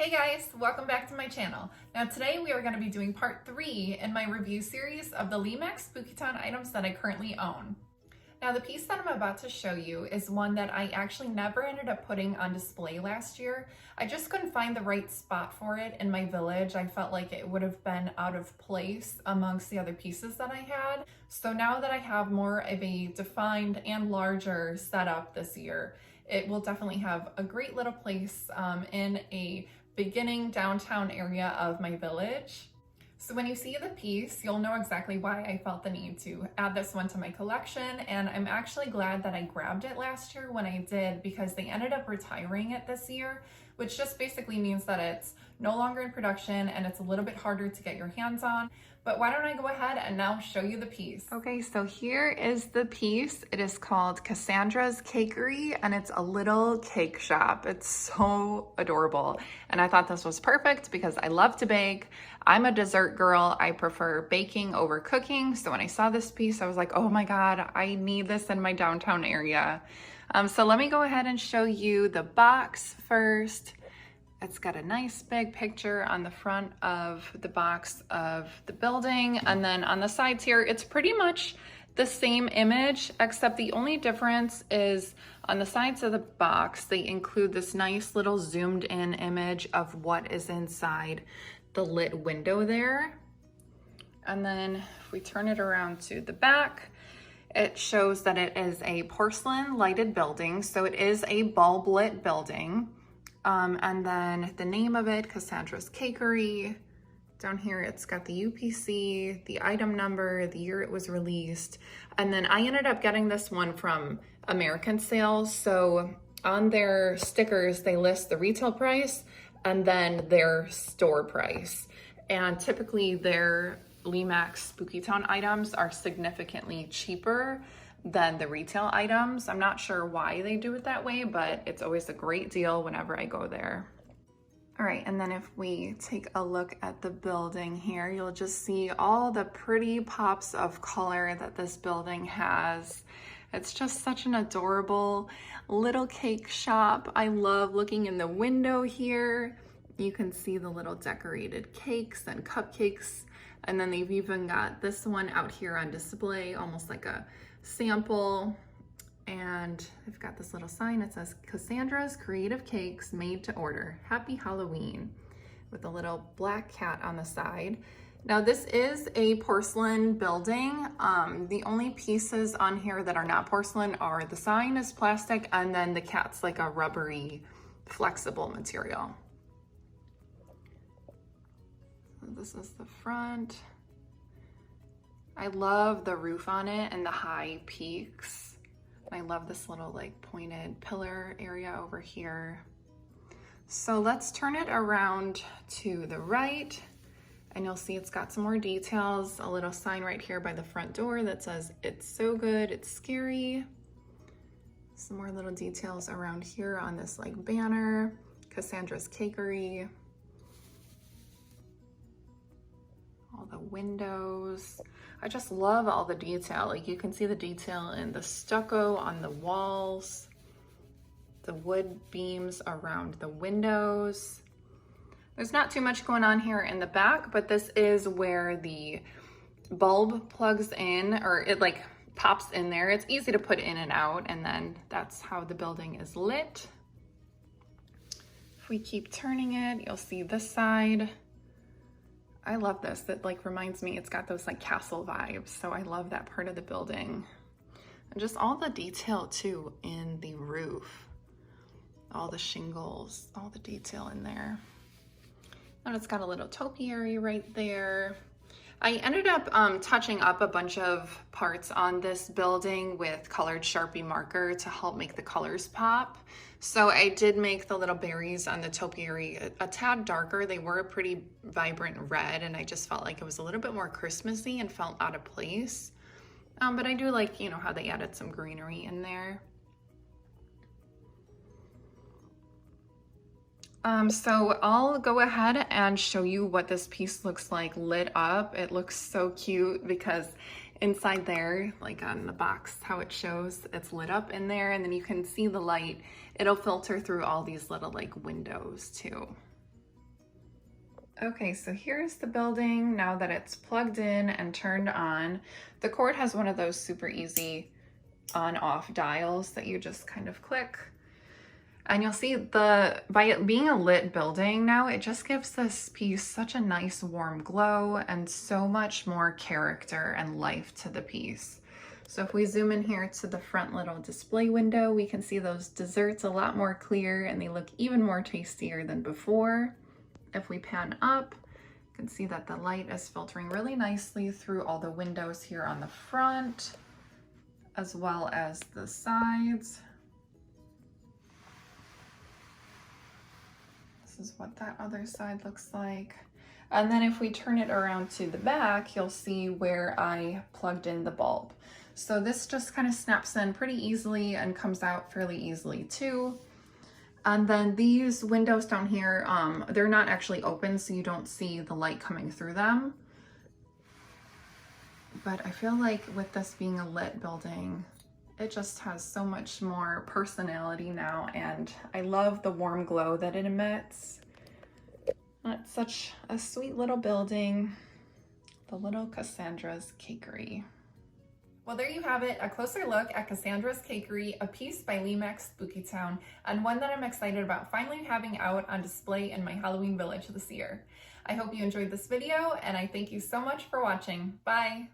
Hey guys, welcome back to my channel. Now today we are going to be doing part 3 in my review series of the Lemax Spooky Town items that I currently own. Now the piece that I'm about to show you is one that I actually never ended up putting on display last year. I just couldn't find the right spot for it in my village. I felt like it would have been out of place amongst the other pieces that I had. So now that I have more of a defined and larger setup this year, it will definitely have a great little place in a beginning downtown area of my village. So when you see the piece, you'll know exactly why I felt the need to add this one to my collection, and I'm actually glad that I grabbed it last year when I did, because they ended up retiring it this year, which just basically means that it's no longer in production and it's a little bit harder to get your hands on. But why don't I go ahead and now show you the piece. Okay, so here is the piece. It is called Cassandra's Cakery, and it's a little cake shop. It's so adorable. And I thought this was perfect because I love to bake. I'm a dessert girl. I prefer baking over cooking. So when I saw this piece, I was like, oh my God, I need this in my downtown area. So let me go ahead and show you the box first. It's got a nice big picture on the front of the box of the building, and then on the sides here, it's pretty much the same image, except the only difference is on the sides of the box, they include this nice little zoomed in image of what is inside the lit window there. And then if we turn it around to the back, it shows that it is a porcelain lighted building. So it is a bulb lit building. And then the name of it, Cassandra's Cakery. Down here, it's got the UPC, the item number, the year it was released. And then I ended up getting this one from American Sales. So on their stickers, they list the retail price and then their store price. And typically their Lemax Spooky Town items are significantly cheaper than the retail items. I'm not sure why they do it that way, but it's always a great deal whenever I go there. All right, and then if we take a look at the building here, you'll just see all the pretty pops of color that this building has. It's just such an adorable little cake shop. I love looking in the window here. You can see the little decorated cakes and cupcakes. And then they've even got this one out here on display, almost like a sample. And they've got this little sign that says Cassandra's Creative Cakes Made to Order. Happy Halloween, with a little black cat on the side. Now this is a porcelain building. The only pieces on here that are not porcelain are the sign is plastic, and then the cat's like a rubbery, flexible material. So this is the front. I love the roof on it and the high peaks. I love this little like pointed pillar area over here. So let's turn it around to the right, and you'll see it's got some more details. A little sign right here by the front door that says, "It's so good, it's scary." Some more little details around here on this like banner, Cassandra's Cakery. All the windows. I just love all the detail. Like you can see the detail in the stucco on the walls, the wood beams around the windows. There's not too much going on here in the back, but this is where the bulb plugs in, or it like pops in there. It's easy to put in and out, and then that's how the building is lit. If we keep turning it, you'll see this side. I love this. That like reminds me, it's got those like castle vibes. So I love that part of the building. And just all the detail too in the roof. All the shingles, all the detail in there. And it's got a little topiary right there. I ended up touching up a bunch of parts on this building with colored Sharpie marker to help make the colors pop. So I did make the little berries on the topiary a tad darker. They were a pretty vibrant red, and I just felt like it was a little bit more Christmassy and felt out of place. But I do like, you know, how they added some greenery in there. So I'll go ahead and show you what this piece looks like lit up. It looks so cute because inside there, like on the box, how it shows, it's lit up in there, and then you can see the light. It'll filter through all these little like windows too. Okay, so here's the building now that it's plugged in and turned on. The cord has one of those super easy on-off dials that you just kind of click. And you'll see by it being a lit building now, it just gives this piece such a nice warm glow and so much more character and life to the piece. So if we zoom in here to the front little display window, we can see those desserts a lot more clear and they look even more tastier than before. If we pan up, you can see that the light is filtering really nicely through all the windows here on the front, as well as the sides. This is what that other side looks like. And then if we turn it around to the back, you'll see where I plugged in the bulb. So this just kind of snaps in pretty easily and comes out fairly easily too. And then these windows down here, they're not actually open, so you don't see the light coming through them. But I feel like with this being a lit building, it just has so much more personality now, and I love the warm glow that it emits. It's such a sweet little building, the little Cassandra's Cakery. Well, there you have it, a closer look at Cassandra's Cakery, a piece by Lemax Spooky Town, and one that I'm excited about finally having out on display in my Halloween village this year. I hope you enjoyed this video, and I thank you so much for watching. Bye!